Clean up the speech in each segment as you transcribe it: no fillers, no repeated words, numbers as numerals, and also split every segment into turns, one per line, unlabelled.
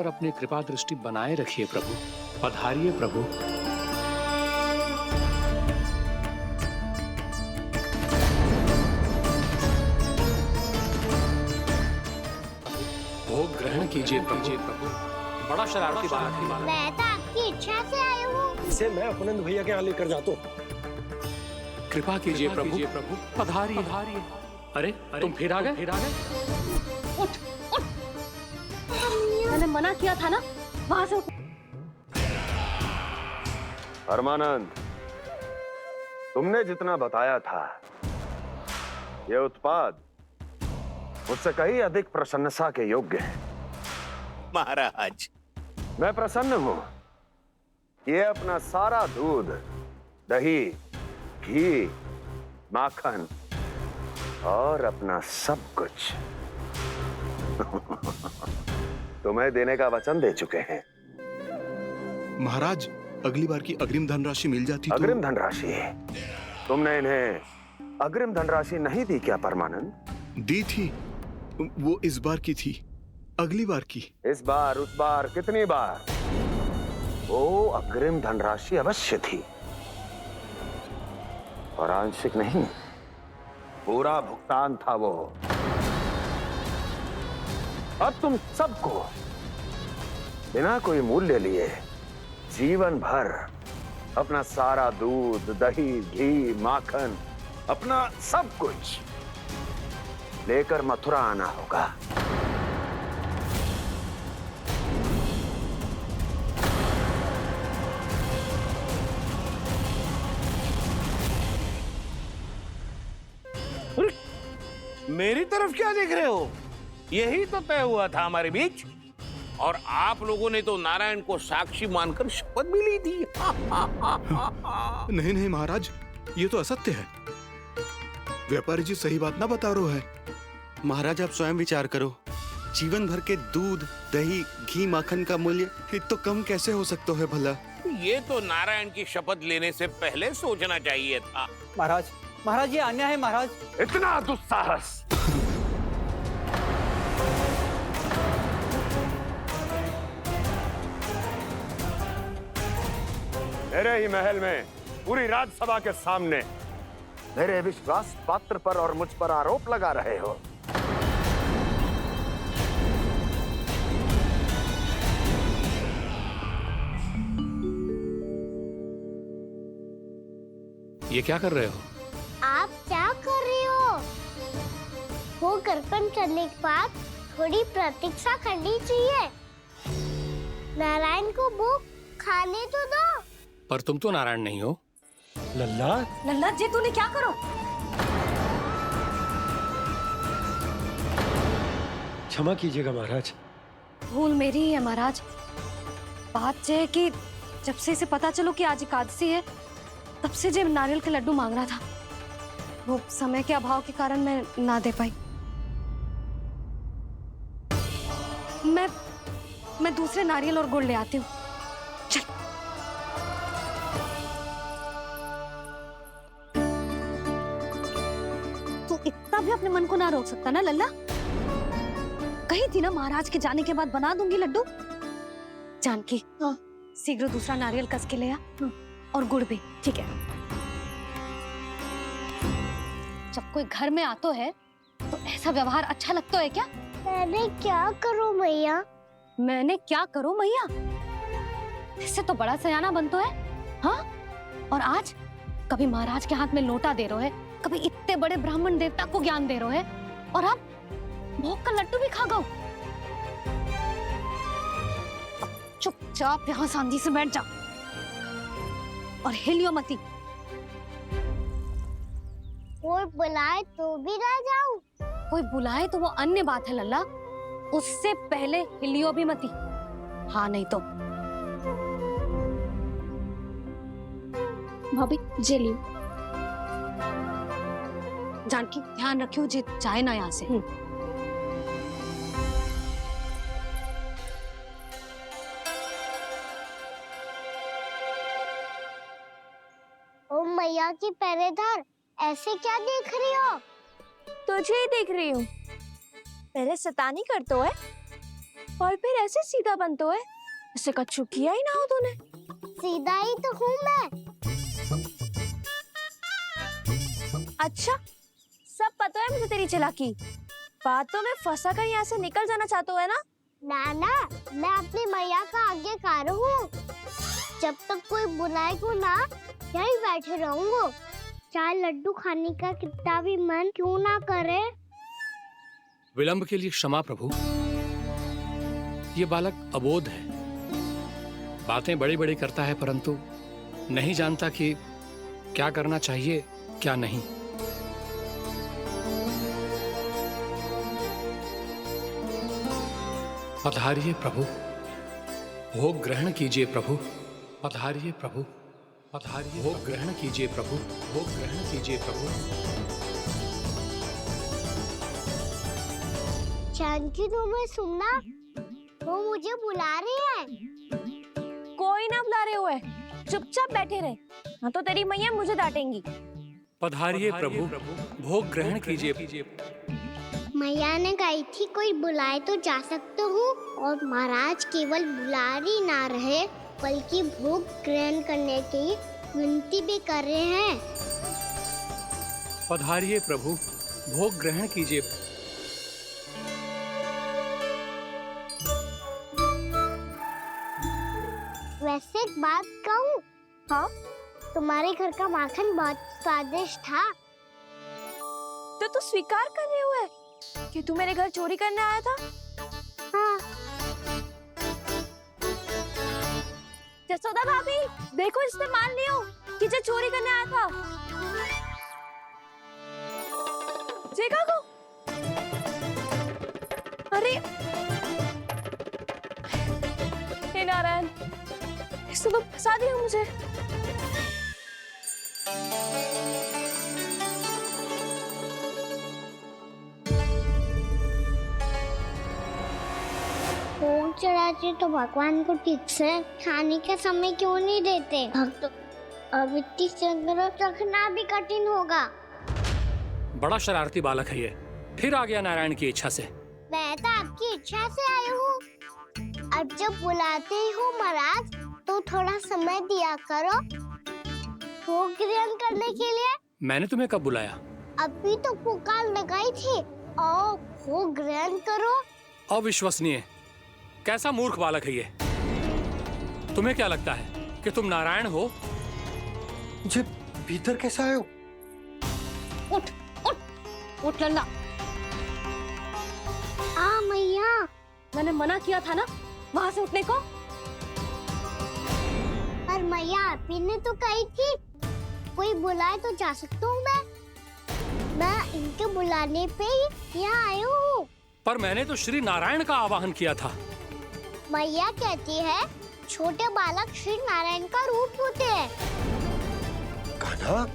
और अपनी कृपा दृष्टि बनाए रखिए प्रभु। पधारिए प्रभु। भोग ग्रहण कीजिए प्रभु। बड़ा शरारती बालक है।
मैं तो आपकी इच्छा से आया हूँ।
इसे मैं अपनंद भैया के यहाँ लेकर जाता हूँ।
कृपा कीजिए प्रभु। पधारिए। अरे तुम फिर आ गए?
उठ। मैंने मना किया था ना, वहाँ से।
परमानंद, तुमने जितना बताया था, ये उत्पाद मुझसे कहीं अधिक प्रशंसा के योग्य है।
महाराज,
मैं प्रसन्न हूं। ये अपना सारा दूध, दही, घी, माखन और अपना सब कुछ तुम्हें देने का वचन दे चुके हैं।
महाराज, अगली बार की अग्रिम धनराशि मिल जाती तो।
अग्रिम धनराशि? तुमने इन्हें अग्रिम धनराशि नहीं दी क्या परमानंद?
दी थी, वो इस बार की थी, अगली बार की।
इस बार, उस बार, कितनी बार? वो अग्रिम धनराशि अवश्य थी और आंशिक नहीं, पूरा भुगतान था वो। अब तुम सबको बिना कोई मूल्य लिए जीवन भर अपना सारा दूध, दही, घी, माखन, अपना सब कुछ लेकर मथुरा आना होगा।
मेरी तरफ क्या देख रहे हो? यही तो तय हुआ था हमारे बीच, और आप लोगों ने तो नारायण को साक्षी मानकर शपथ भी ली थी।
नहीं नहीं महाराज, ये तो असत्य है। व्यापारी जी सही बात ना बता रहे है।
महाराज, आप स्वयं विचार करो। जीवन भर के दूध, दही, घी, माखन का मूल्य तो कम कैसे हो सकता है भला?
ये तो नारायण की शपथ लेने से पहले सोचना चाहिए था।
महाराज, ये अन्याय है महाराज।
इतना दुस्साहस! मेरे ही महल में पूरी राज्यसभा के सामने मेरे विश्वास पात्र पर और मुझ पर आरोप लगा रहे हो।
ये क्या कर रहे हो?
आप क्या कर रहे हो? वो कर्पण करने के बाद थोड़ी प्रतीक्षा करनी चाहिए। नारायण को भोग खाने तो दो।
पर तुम तो नारायण नहीं हो।
लल्ला जी, तूने क्या करो?
क्षमा कीजिएगा महाराज।
भूल मेरी ही है महाराज। बात यह है कि जब से इसे पता चलो कि आज एकादशी है, तब से जो नारियल के लड्डू मांग रहा था, वो समय के अभाव के कारण मैं ना दे पाई। मैं दूसरे नारियल और गुड़ ले आती हूँ। चल। तू इतना भी अपने मन को ना रोक सकता ना लल्ला? कही थी ना महाराज के जाने के बाद बना दूंगी लड्डू। जानकी, शीघ्र दूसरा नारियल कस के ले आ, और गुड़ भी। ठीक है। जब कोई घर में आतो है तो ऐसा व्यवहार अच्छा लगता है क्या?
मैंने क्या करूं मैया?
मैंने क्या करूं मैया? इससे तो बड़ा सयाना बनतो है। हाँ? और आज कभी महाराज के हाथ में लोटा दे रहे है, कभी इतने बड़े ब्राह्मण देवता को ज्ञान दे रहे है, और अब भोग का लड्डू भी खा गओ। चुपचाप यहाँ शांति से बैठ जा और हिलियो मती।
कोई बुलाए तो भी ना जाऊं?
कोई बुलाए तो वो अन्य बात है लल्ला, उससे पहले हिलियो भी मती। हाँ नहीं तो।
भाभी जे लियो।
जानकी, ध्यान रखियो जे जाए ना यहाँ से।
ओ मैया की पहरेदार, ऐसे क्या देख रही हो?
तुझे ही देख रही हूँ। पहले शैतानी करतो है। और फिर ऐसे सीधा बनते है, ऐसे कच्चू किया ही ना हो तूने।
सीधा ही तो हूँ मैं।
अच्छा, सब पता है मुझे तेरी चालाकी। बातों में फंसा कर यहाँ से निकल जाना चाहते हो है ना?
नाना, मैं अपनी मैया का आज्ञाकार हूँ। जब तक कोई बुलाएगा ना, यहीं बैठे रहूंगा। चाहे लड्डू खाने का कितना भी मन क्यों ना करे।
विलंब के लिए क्षमा प्रभु। ये बालक अबोध है, बातें बड़ी बड़ी करता है परंतु नहीं जानता कि क्या करना चाहिए क्या नहीं। पधारिए प्रभु, भोग ग्रहण कीजिए प्रभु। पधारिए प्रभु, पधारिए, भोग ग्रहण कीजिए प्रभु, भोग ग्रहण कीजिए प्रभु।
जानकी तुम्हें सुनना, वो मुझे बुला रही है।
कोई ना बुला रहे हुए, चुपचाप बैठे रहे, हाँ तो तेरी मैया मुझे डांटेंगी।
पधारिए प्रभु, भोग ग्रहण कीजिए।
मैया ने कही थी कोई बुलाए तो जा सकते हूँ, और महाराज केवल बुलारी ना रहे बल्कि भोग ग्रहण करने की विनती भी कर रहे हैं।
पधारिए प्रभु, भोग ग्रहण कीजिए।
वैसे एक बात कहूँ?
हाँ?
तुम्हारे घर का माखन बहुत स्वादिष्ट था।
तो तू स्वीकार कर रहे हुए कि तू मेरे घर चोरी करने आया था?
हाँ।
जसोदा भाभी, देखो इसने मान लियो कि जो चोरी करने आया था। देखा को? अरे हे नारायण, इसने तो फंसा दिया मुझे।
भोग चढ़ाते तो भगवान को ठीक से खाने का समय क्यों नहीं देते? भक्त अब इतनी संग्रह रखना भी कठिन होगा।
बड़ा शरारती बालक है ये, फिर आ गया नारायण की इच्छा से।
मैं तो आपकी इच्छा से आई हूँ। अब जब बुलाते ही हो महाराज, तो थोड़ा समय दिया करो भोग ग्रहण करने के लिए।
मैंने तुम्हें कब बुलाया?
अभी तो पुकार लगाई थी, आओ भोग ग्रहण करो।
अविश्वसनीय, कैसा मूर्ख बालक है ये। तुम्हें क्या लगता है कि तुम नारायण हो?
मुझे भीतर कैसे आए हो?
उठ उठ उठ लल्ला।
मैया,
मैंने मना किया था ना वहां से उठने को।
पर मैया आपी ने तो कही थी कोई बुलाए तो जा सकता हूँ मैं इनके बुलाने पे ही यहाँ आई हूँ।
पर मैंने तो श्री नारायण का आवाहन किया था।
मैया कहती है छोटे बालक श्री नारायण का रूप होते हैं।
कान्हा,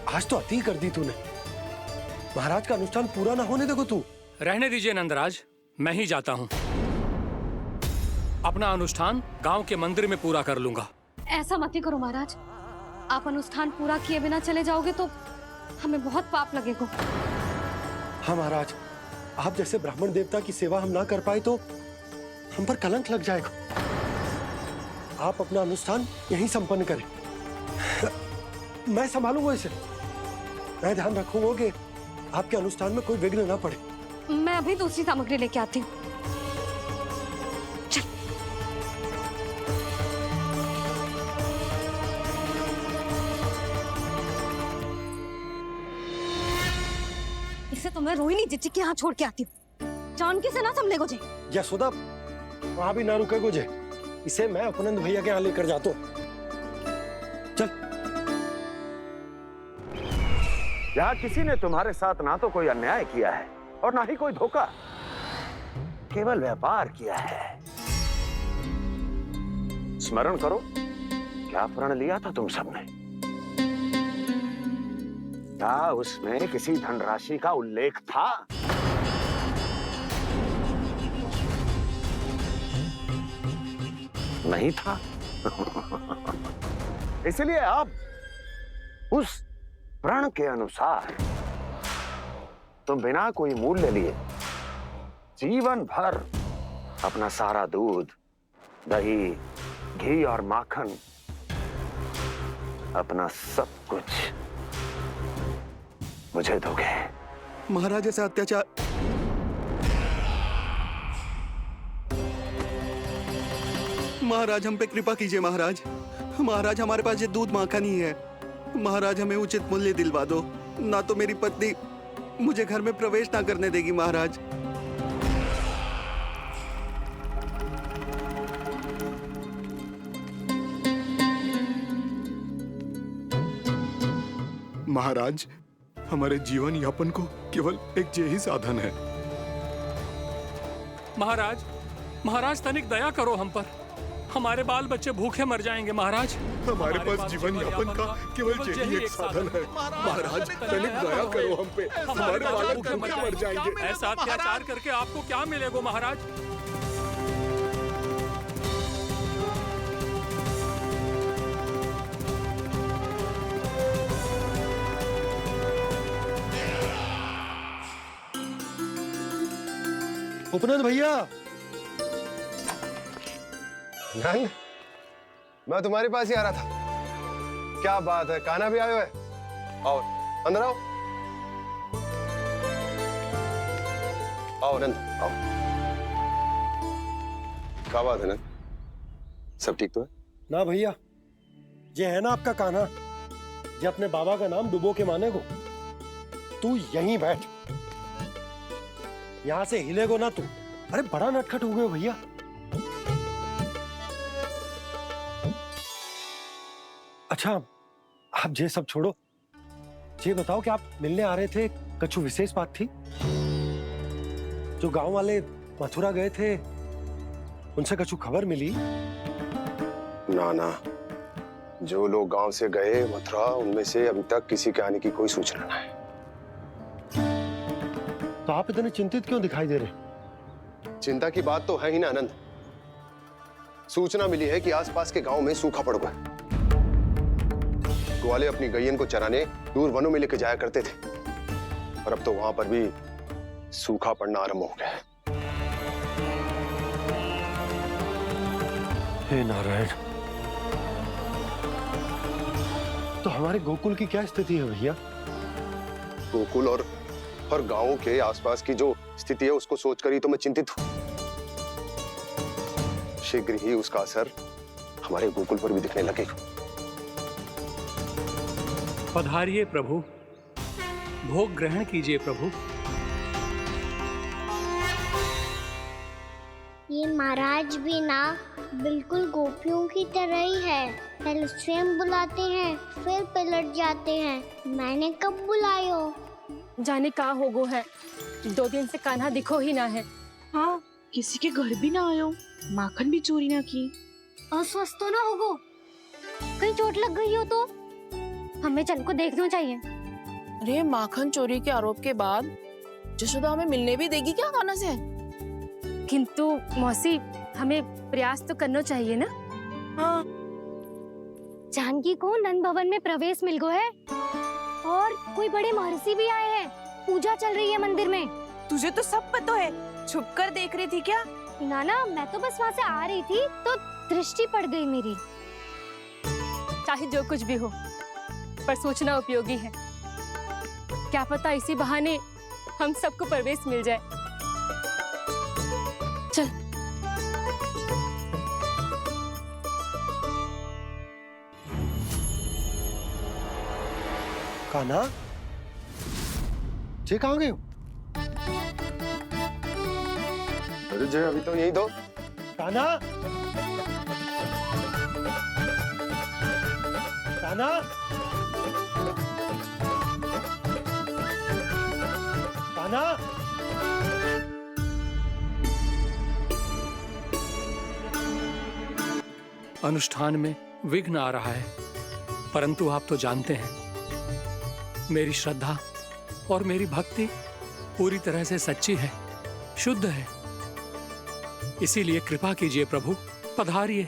आज तो अति कर दी तूने। महाराज का अनुष्ठान पूरा ना होने देखो तू।
रहने दीजिए नंदराज, मैं ही जाता हूँ। अपना अनुष्ठान गांव के मंदिर में पूरा कर लूंगा।
ऐसा मत ही करो महाराज, आप अनुष्ठान पूरा किए बिना चले जाओगे तो हमें बहुत पाप लगेगा।
हाँ महाराज, आप जैसे ब्राह्मण देवता की सेवा हम ना कर पाए तो हम पर कलंक लग जाएगा। आप अपना अनुष्ठान यहीं संपन्न करें, मैं संभालूंगा इसे। मैं ध्यान रखूंगा कि आपके अनुष्ठान में कोई विघ्न ना पड़े।
मैं अभी दूसरी सामग्री लेके आती हूँ। इसे तो मैं रोहिणी जीजी के यहाँ छोड़ के आती हूँ। जानकी से ना संभले गुजे।
यशोदा, वहां भी ना रुके गुजे। इसे मैं अपनंद भैया के यहाँ लेकर जाता हूँ। चल।
यहाँ किसी ने तुम्हारे साथ ना तो कोई अन्याय किया है और ना ही कोई धोखा, केवल व्यापार किया है। स्मरण करो, क्या प्रण लिया था तुम सबने? क्या उसमें किसी धनराशि का उल्लेख था? नहीं था। इसलिए अब उस प्रण के अनुसार तुम बिना कोई मूल्य लिए जीवन भर अपना सारा दूध, दही, घी और माखन, अपना सब कुछ मुझे दोगे?
महाराज ऐसा अत्याचार। महाराज हम पे कृपा कीजिए महाराज। महाराज हमारे पास ये दूध माखन ही है। महाराज हमें उचित मूल्य दिलवा दो, ना तो मेरी पत्नी मुझे घर में प्रवेश ना करने देगी महाराज।
महाराज हमारे जीवन यापन को केवल एक यही साधन है।
महाराज, महाराज तनिक दया करो हम पर। हमारे बाल बच्चे भूखे मर जाएंगे महाराज।
हमारे पास जीवन यापन का केवल यही एक साधन है। महाराज तनिक दया करो हम पे, हमारे बालक भूखे मर जाएंगे।
ऐसा अत्याचार करके आपको क्या मिलेगा महाराज?
उपनंद भैया।
नंद, मैं तुम्हारे पास ही आ रहा था। क्या बात है, कान्हा भी आयो है? आओ अंदर आओ। आओ नंद आओ। क्या बात है नंद, सब ठीक तो है?
ना भैया, ये है ना आपका कान्हा, ये अपने बाबा का नाम डुबो के माने को। तू यहीं बैठ, यहां से हिलेगो ना तू। अरे बड़ा नटखट हो गए भैया। अच्छा आप ये सब छोड़ो, ये बताओ कि आप मिलने आ रहे थे, कछु विशेष बात थी? जो गांव वाले मथुरा गए थे उनसे कछु खबर मिली?
ना ना, जो लोग गांव से गए मथुरा, उनमें से अभी तक किसी के आने की कोई सूचना नहीं।
तो आप इतने चिंतित क्यों दिखाई दे रहे?
चिंता की बात तो है ही ना आनंद। सूचना मिली है कि आसपास के गांव में सूखा पड़ गया। ग्वाले अपनी गैयन को चराने दूर वनों में लेके जाया करते थे, और अब तो वहां पर भी सूखा पड़ना आरंभ हो गया है।
हे नारायण, तो हमारे गोकुल की क्या स्थिति है भैया?
गोकुल और गांवों के आसपास की जो स्थिति है उसको सोचकर ही तो मैं चिंतित हूं। शीघ्र ही उसका असर हमारे गोकुल पर भी दिखने लगेगा।
पधारिए प्रभु, भोग ग्रहण कीजिए प्रभु।
ये महाराज भी ना बिल्कुल गोपियों की तरह ही है। पहले स्वयं बुलाते हैं, फिर पलट जाते हैं। मैंने कब बुलायो?
जाने का होगो है, 2 दिन से कान्हा दिखो ही ना है।
हाँ, किसी के घर भी ना आयो, माखन भी चोरी ना की।
अस्वस्थ तो ना होगो, कहीं चोट लग गई हो तो? हमें चल को देखना चाहिए।
अरे माखन चोरी के आरोप के बाद जशोदा हमें मिलने भी देगी क्या कान्हा से?
किंतु मौसी, हमें प्रयास तो करना चाहिए ना।
हाँ,
जानकी को नंद भवन में प्रवेश मिल गो है, और कोई बड़े महर्षि भी आए हैं। पूजा चल रही है मंदिर में।
तुझे तो सब पता है, छुप कर देख रही थी क्या?
ना, मैं तो बस वहाँ से आ रही थी तो दृष्टि पड़ गई मेरी।
चाहे जो कुछ भी हो, पर सूचना उपयोगी है। क्या पता इसी बहाने हम सबको प्रवेश मिल जाए। चल।
कान्हा, जे कहाँ गए हो?
अरे जय, अभी तो यही दो।
कान्हा, कान्हा, कान्हा।
अनुष्ठान में विघ्न आ रहा है, परंतु आप तो जानते हैं मेरी श्रद्धा और मेरी भक्ति पूरी तरह से सच्ची है, शुद्ध है। इसीलिए कृपा कीजिए प्रभु, पधारिए।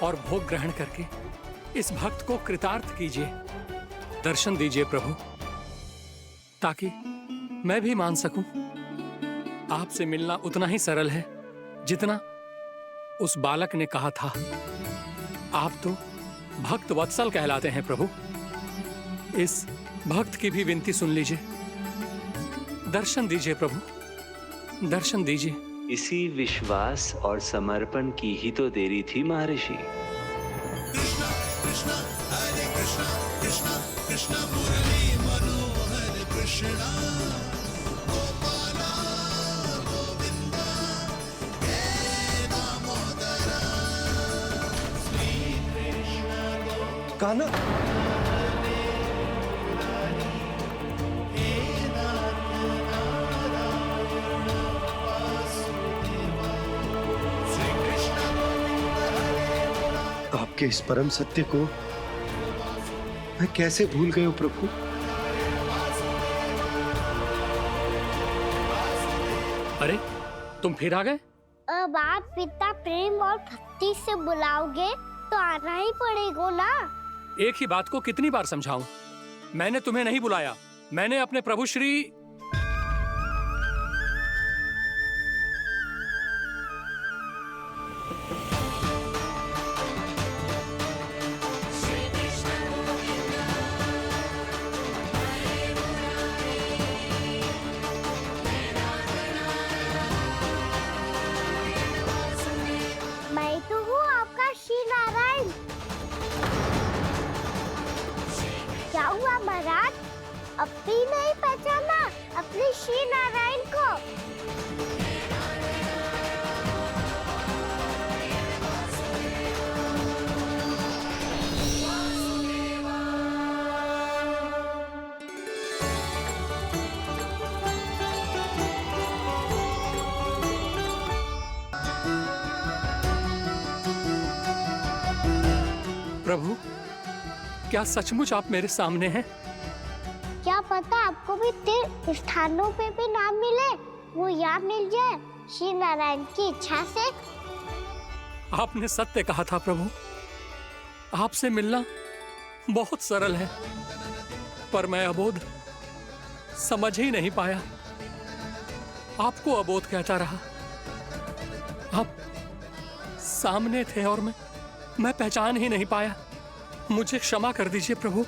और भोग ग्रहण करके इस भक्त को कृतार्थ कीजिए। दर्शन दीजिए प्रभु, ताकि मैं भी मान सकूं। आपसे मिलना उतना ही सरल है जितना उस बालक ने कहा था। आप तो भक्त वत्सल कहलाते हैं प्रभु। इस भक्त की भी विनती सुन लीजिए। दर्शन दीजिए प्रभु, दर्शन दीजिए।
इसी विश्वास और समर्पण की ही तो देरी थी महर्षि।
कान्हा, आपके इस परम सत्य को मैं कैसे भूल गया प्रभु।
अरे तुम फिर आ गए?
अब आप पिता प्रेम और भक्ति से बुलाओगे तो आना ही पड़ेगा ना।
एक ही बात को कितनी बार समझाऊं? मैंने तुम्हें नहीं बुलाया, मैंने अपने प्रभु श्री
मैं तो हूँ आपका श्री नारायण। क्या हुआ महाराज, अब भी नहीं पहचाना अपने श्री नारायण को?
प्रभु, क्या सचमुच आप मेरे सामने हैं?
क्या पता आपको भी तीर्थ स्थानों पे भी नाम मिले, वो यहाँ मिल जाए श्री नारायण की इच्छा से।
आपने सत्य कहा था प्रभु, आपसे मिलना बहुत सरल है, पर मैं अबोध समझ ही नहीं पाया। आपको अबोध कहता रहा। आप सामने थे और मैं पहचान ही नहीं पाया। मुझे क्षमा कर दीजिए प्रभु,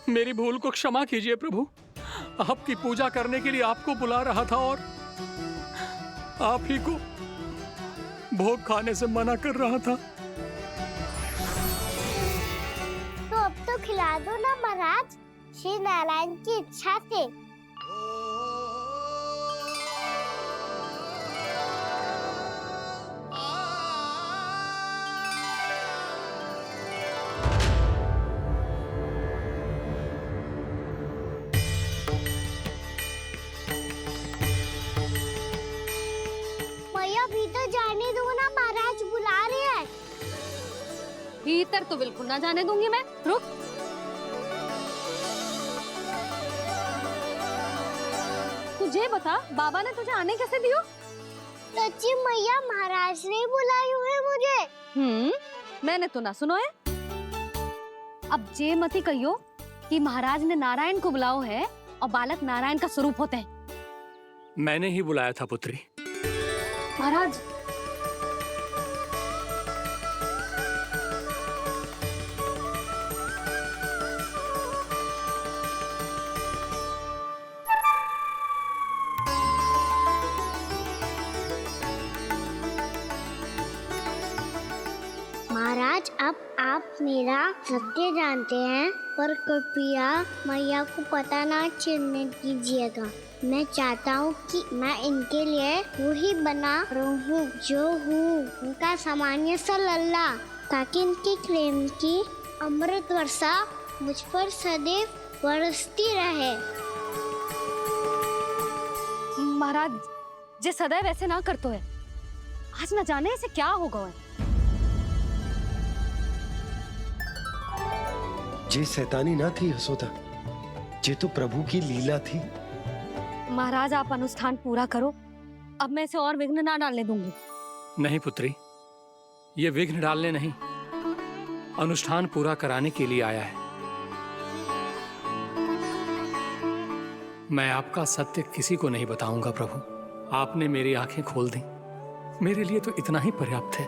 मेरी भूल को क्षमा कीजिए प्रभु। आपकी पूजा करने के लिए आपको बुला रहा था और आप ही को भोग खाने से मना कर रहा था।
तो अब तो खिला दो ना महाराज, श्री नारायण की इच्छा से। भीतर जाने दो ना, महाराज बुला रहे हैं।
भीतर तो बिल्कुल ना जाने दूंगी मैं। रुक। तुझे बता, बाबा ने तुझे आने कैसे दियो?
सच्ची मैया, महाराज ने बुलाई हुई मुझे।
मैंने तो ना सुनो है। अब जे मती कहियो कि महाराज ने नारायण को बुलाओ है और बालक नारायण का स्वरूप होते हैं।
मैंने ही बुलाया था पुत्री।
महाराज,
महाराज, अब आप मेरा सत्य जानते हैं, पर कृपया मैया को पता ना चलने दीजिएगा। मैं चाहता हूँ कि मैं इनके लिए वही बना रहूँ जो हूँ, उनका सामान्य सा लल्ला, ताकि इनके प्रेम की अमृत वर्षा मुझ पर सदैव बरसती रहे।
महाराज, जे सदैव ऐसे ना करतो है, आज न जाने इसे क्या होगा है।
जे शैतानी ना थी यशोदा, जे तो प्रभु की लीला थी।
महाराज, आप अनुष्ठान पूरा करो, अब मैं इसे और विघ्न ना डालने दूंगी।
नहीं पुत्री, ये विघ्न डालने नहीं, अनुष्ठान पूरा कराने के लिए आया है। मैं आपका सत्य किसी को नहीं बताऊंगा प्रभु। आपने मेरी आंखें खोल दी, मेरे लिए तो इतना ही पर्याप्त है।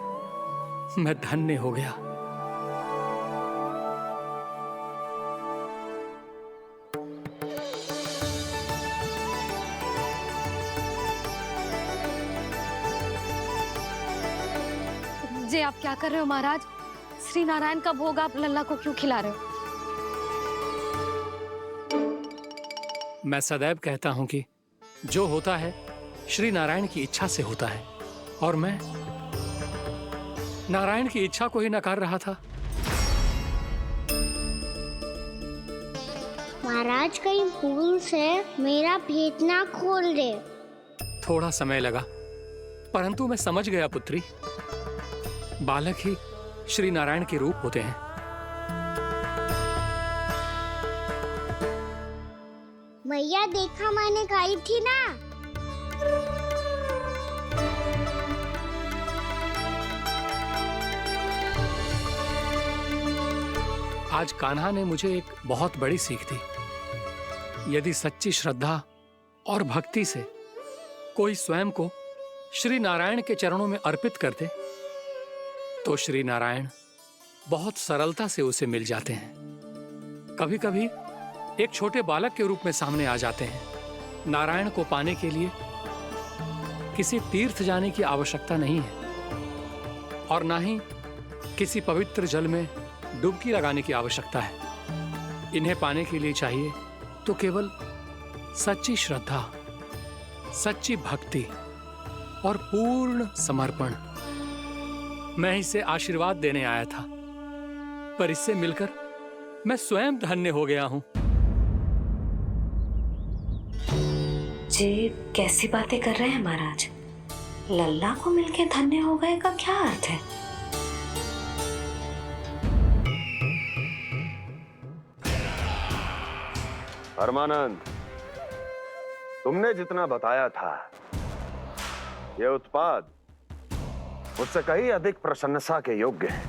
मैं धन्य हो गया।
जी आप क्या कर रहे हो महाराज? श्री नारायण का भोग आप लल्ला को क्यों खिला रहे हो?
मैं सदैव कहता हूं कि जो होता है श्री नारायण की इच्छा से होता है, और मैं नारायण की इच्छा को ही नकार रहा था।
महाराज कहीं भूल से मेरा भेद ना खोल दे।
थोड़ा समय लगा, परंतु मैं समझ गया पुत्री। बालक ही श्री नारायण के रूप होते हैं।
मैया देखा मैंने खाई थी ना।
आज कान्हा ने मुझे एक बहुत बड़ी सीख दी। यदि सच्ची श्रद्धा और भक्ति से कोई स्वयं को श्री नारायण के चरणों में अर्पित कर दे, तो श्री नारायण बहुत सरलता से उसे मिल जाते हैं। कभी कभी एक छोटे बालक के रूप में सामने आ जाते हैं। नारायण को पाने के लिए किसी तीर्थ जाने की आवश्यकता नहीं है, और ना ही किसी पवित्र जल में डुबकी लगाने की आवश्यकता है। इन्हें पाने के लिए चाहिए तो केवल सच्ची श्रद्धा, सच्ची भक्ति और पूर्ण समर्पण। मैं इसे आशीर्वाद देने आया था, पर इससे मिलकर मैं स्वयं धन्य हो गया हूं।
जी कैसी बातें कर रहे हैं महाराज? लल्ला को मिलके धन्य हो गए का क्या अर्थ है?
परमानंद, तुमने जितना बताया था, ये उत्पाद मुझसे कहीं अधिक प्रशंसा के योग्य है।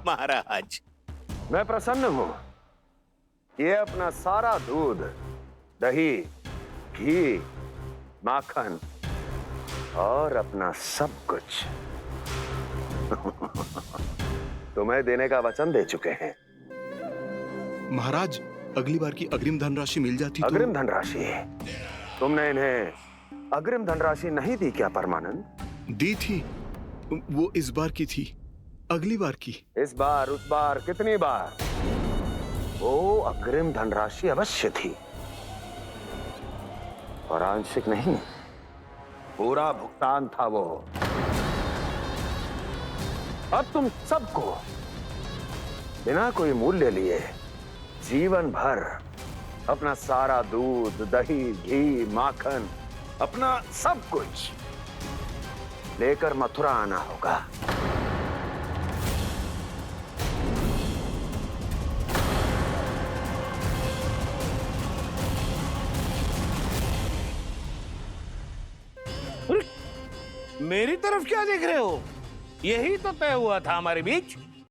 महाराज,
मैं प्रसन्न हूं। ये अपना सारा दूध, दही, घी, माखन और अपना सब कुछ तुम्हें देने का वचन दे चुके हैं।
महाराज, अगली बार की अग्रिम धनराशि मिल जाती तो...
अग्रिम धनराशि? तुमने इन्हें अग्रिम धनराशि नहीं दी क्या परमानंद?
दी थी, वो इस बार की थी, अगली बार की।
इस बार, उस बार, कितनी बार? वो अग्रिम धनराशि अवश्य थी, और आंशिक नहीं, पूरा भुगतान था वो। अब तुम सबको बिना कोई मूल्य लिए जीवन भर अपना सारा दूध, दही, घी, माखन, अपना सब कुछ लेकर मथुरा आना होगा।
मेरी तरफ क्या देख रहे हो? यही तो तय हुआ था हमारे बीच।